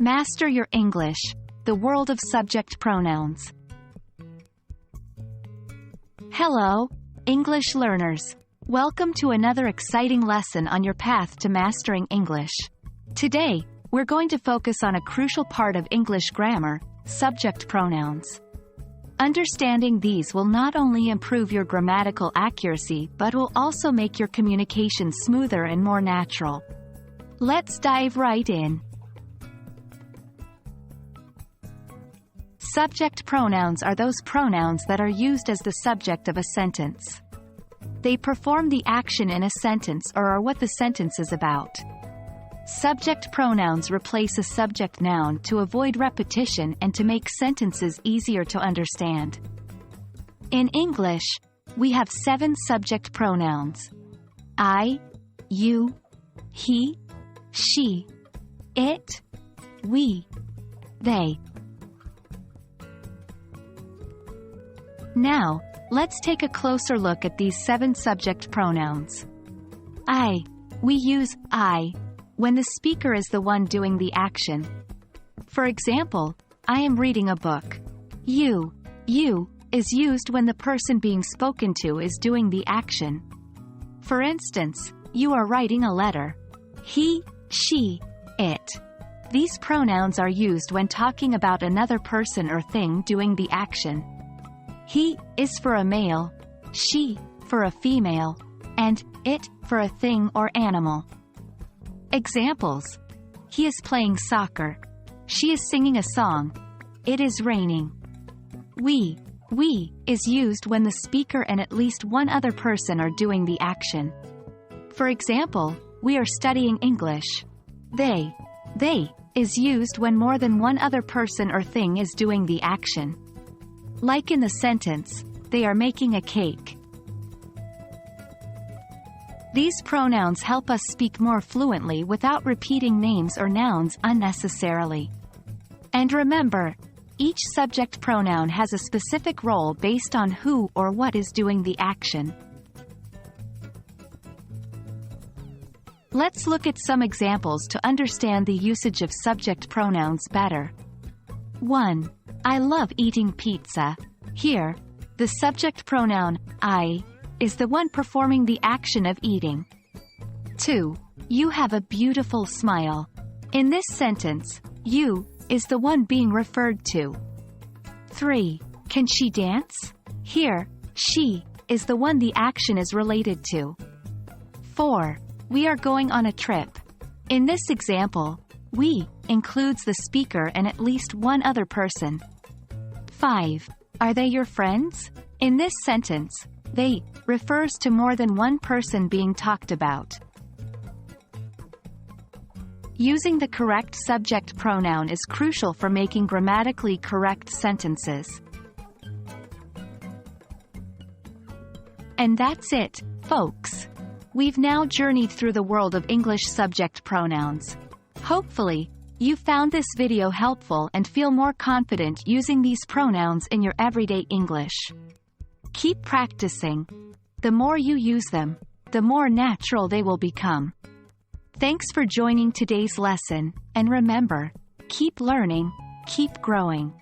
Master your English, the world of subject pronouns. Hello, English learners. Welcome to another exciting lesson on your path to mastering English. Today, we're going to focus on a crucial part of English grammar, subject pronouns. Understanding these will not only improve your grammatical accuracy but will also make your communication smoother and more natural. Let's dive right in. Subject pronouns are those pronouns that are used as the subject of a sentence. They perform the action in a sentence or are what the sentence is about. Subject pronouns replace a subject noun to avoid repetition and to make sentences easier to understand. In English, we have 7 subject pronouns: I, you, he, she, it, we, they. Now, let's take a closer look at these 7 subject pronouns. I. We use I when the speaker is the one doing the action. For example, I am reading a book. You is used when the person being spoken to is doing the action. For instance, you are writing a letter. He, she, it. These pronouns are used when talking about another person or thing doing the action. He is for a male, she for a female, and it for a thing or animal. Examples: he is playing soccer. She is singing a song. It is raining. We is used when the speaker and at least one other person are doing the action. For example, we are studying English. They is used when more than one other person or thing is doing the action. Like in the sentence, they are making a cake. These pronouns help us speak more fluently without repeating names or nouns unnecessarily. And remember, each subject pronoun has a specific role based on who or what is doing the action. Let's look at some examples to understand the usage of subject pronouns better. 1. I love eating pizza. Here, the subject pronoun, I, is the one performing the action of eating. 2. You have a beautiful smile. In this sentence, you is the one being referred to. 3. Can she dance? Here, she is the one the action is related to. 4. We are going on a trip. In this example, we includes the speaker and at least one other person. 5. Are they your friends? In this sentence, they refers to more than one person being talked about. Using the correct subject pronoun is crucial for making grammatically correct sentences. And that's it, folks. We've now journeyed through the world of English subject pronouns. Hopefully, you found this video helpful and feel more confident using these pronouns in your everyday English. Keep practicing. The more you use them, the more natural they will become. Thanks for joining today's lesson, and remember, keep learning, keep growing.